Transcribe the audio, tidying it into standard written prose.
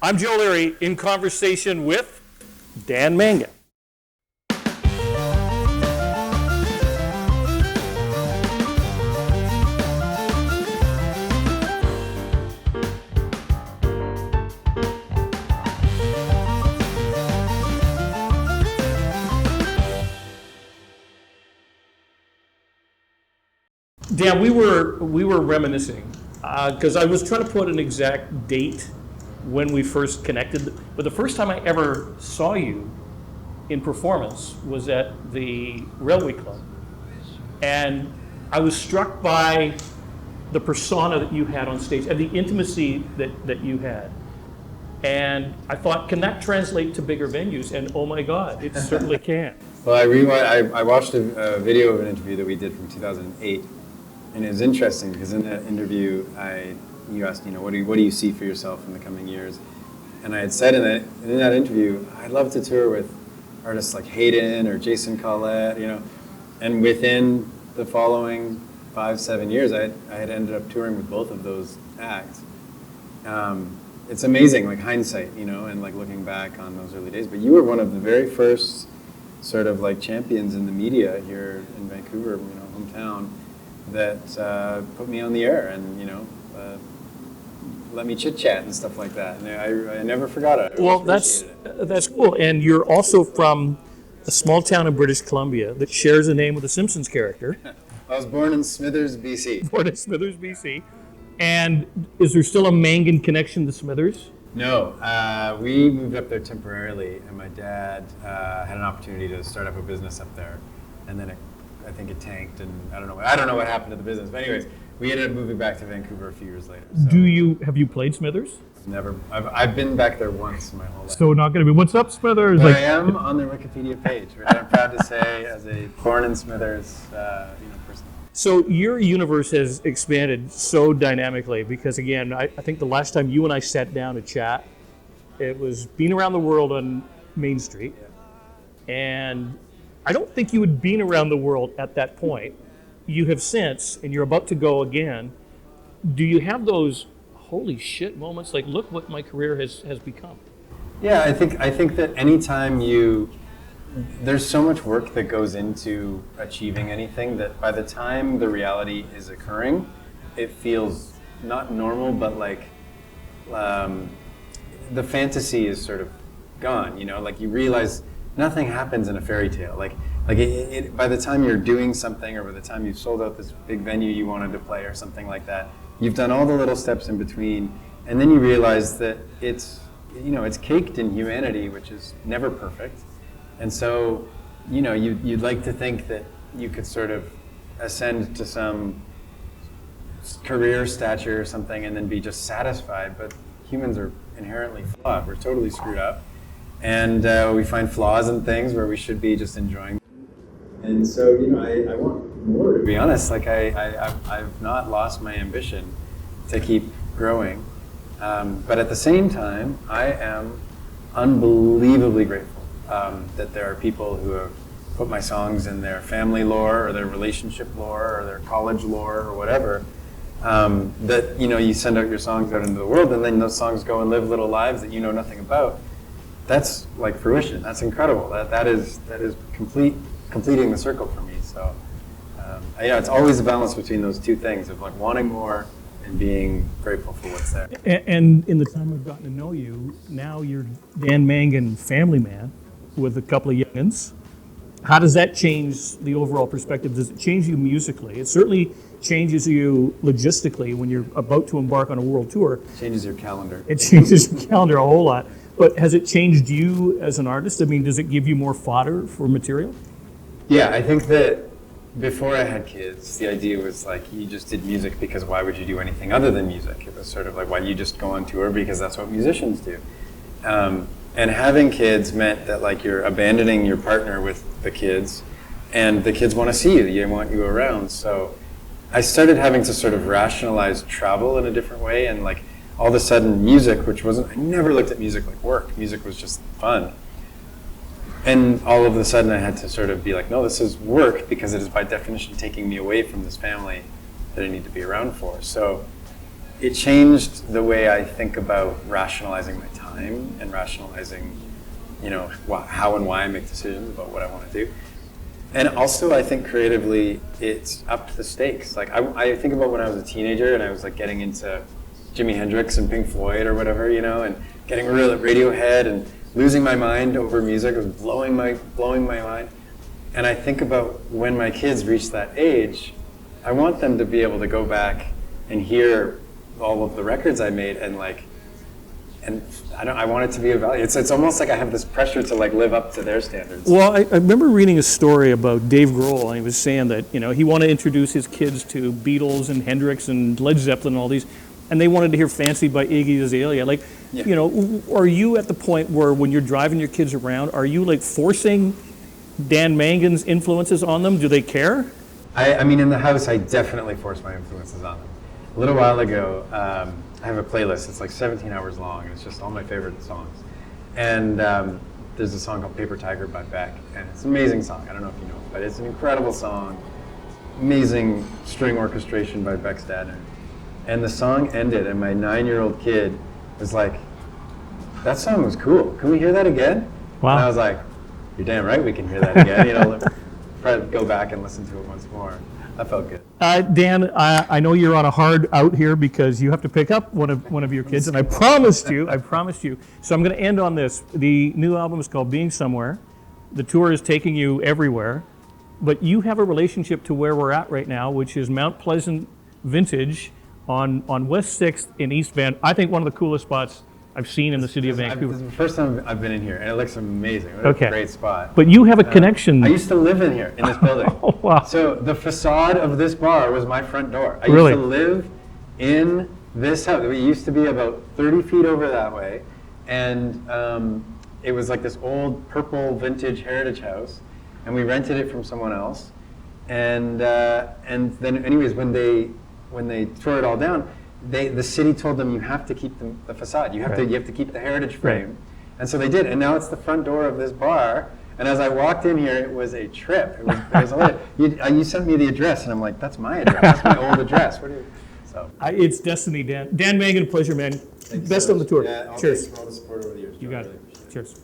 I'm Joe Leary in conversation with Dan Mangan. Dan, we were reminiscing because I was trying to put an exact date when we first connected, but the first time I ever saw you in performance was at the Railway Club, and I was struck by the persona that you had on stage and the intimacy that you had. And I thought, can that translate to bigger venues? And oh my God, it certainly can. Well, I watched a video of an interview that we did from 2008. And it was interesting because in that interview, you asked, what do you see for yourself in the coming years? And I had said in that interview, I'd love to tour with artists like Hayden or Jason Collette, And within the following 5-7 years, I had ended up touring with both of those acts. It's amazing, like hindsight, and like looking back on those early days. But you were one of the very first sort of like champions in the media here in Vancouver, hometown, that put me on the air and let me chit chat and stuff like that. And I never forgot it. Well, that's cool. And you're also from a small town in British Columbia that shares a name with a Simpsons character. I was born in Smithers, BC. Born in Smithers, BC. And is there still a Mangan connection to Smithers? No, we moved up there temporarily, and my dad had an opportunity to start up a business up there, and then I think it tanked, and I don't know what happened to the business. But anyways, we ended up moving back to Vancouver a few years later. So. Have you played Smithers? Never. I've been back there once in my whole life. So not going to be, what's up, Smithers? But I am on the Wikipedia page, which I'm proud to say as a born in Smithers person. So your universe has expanded so dynamically because, again, I think the last time you and I sat down to chat, it was being around the world on Main Street. Yeah. And I don't think you had been around the world at that point. You have since, and you're about to go again. Do you have those holy shit moments, like, look what my career has become? Yeah, I think that anytime there's so much work that goes into achieving anything that by the time the reality is occurring, it feels not normal, but like the fantasy is sort of gone, like you realize nothing happens in a fairy tale. Like by the time you're doing something, or by the time you've sold out this big venue you wanted to play or something like that, you've done all the little steps in between, and then you realize that it's caked in humanity, which is never perfect. And so, you'd like to think that you could sort of ascend to some career stature or something and then be just satisfied, but humans are inherently flawed. We're totally screwed up. And we find flaws in things where we should be just enjoying. And so, I want more, to be honest. Like, I've not lost my ambition to keep growing. But at the same time, I am unbelievably grateful that there are people who have put my songs in their family lore or their relationship lore or their college lore or whatever. That, you send out your songs out into the world, and then those songs go and live little lives that you know nothing about. That's like fruition. That's incredible. That is completing the circle for me. So it's always a balance between those two things of like wanting more and being grateful for what's there. And in the time I've gotten to know you, now you're Dan Mangan family man with a couple of youngins. How does that change the overall perspective? Does it change you musically? It certainly changes you logistically when you're about to embark on a world tour. It changes your calendar. It changes your calendar a whole lot. But has it changed you as an artist? I mean, does it give you more fodder for material? Yeah, I think that before I had kids, the idea was like you just did music because why would you do anything other than music? It was sort of like why you just go on tour because that's what musicians do. And having kids meant that like you're abandoning your partner with the kids, and the kids want to see you. They want you around. So I started having to sort of rationalize travel in a different way, and like all of a sudden music, which wasn't, I never looked at music like work. Music was just fun. And all of a sudden I had to sort of be like, no, this is work because it is by definition taking me away from this family that I need to be around for. So it changed the way I think about rationalizing my time and rationalizing, how and why I make decisions about what I want to do. And also, I think creatively, it's upped the stakes. Like I think about when I was a teenager and I was like getting into Jimi Hendrix and Pink Floyd or whatever, and getting real at Radiohead and losing my mind over music. It was blowing my mind. And I think about when my kids reach that age, I want them to be able to go back and hear all of the records I made and I want it to be a value. It's almost like I have this pressure to like live up to their standards. Well, I remember reading a story about Dave Grohl, and he was saying that he wanted to introduce his kids to Beatles and Hendrix and Led Zeppelin and all these, and they wanted to hear "Fancied by Iggy Azalea." Like, are you at the point where when you're driving your kids around, are you like forcing Dan Mangan's influences on them? Do they care? I mean, in the house, I definitely force my influences on them. A little while ago, I have a playlist. It's like 17 hours long, and it's just all my favorite songs. And there's a song called Paper Tiger by Beck, and it's an amazing song. I don't know if you know it, but it's an incredible song. Amazing string orchestration by Beck's dad. And the song ended, and my 9-year-old kid was like, "That song was cool. Can we hear that again?" Wow. And I was like, "You're damn right we can hear that again." Probably go back and listen to it once more. That felt good. Dan, I know you're on a hard out here because you have to pick up one of your kids, and I promised you. So I'm going to end on this. The new album is called Being Somewhere. The tour is taking you everywhere, but you have a relationship to where we're at right now, which is Mount Pleasant Vintage on West 6th in East Van. I think one of the coolest spots I've seen in the city of Vancouver. This is the first time I've been in here, and it looks amazing. What a great spot. But you have a connection. I used to live in here, in this building. Oh, wow. So the facade of this bar was my front door. I Really? used to live in this house. We used to be about 30 feet over that way, and it was like this old purple vintage heritage house, and we rented it from someone else. And then, anyways, when they tore it all down, the city told them you have to keep the facade. You have to keep the heritage frame, Right. And so they did. And now it's the front door of this bar. And as I walked in here, it was a trip. It was you sent me the address, and I'm like, that's my address. That's my old address. It's destiny, Dan. Dan Mangan, pleasure, man. Best on the tour. Yeah, Cheers. Thanks for all the support over the years. You got it. Really appreciate it. Cheers.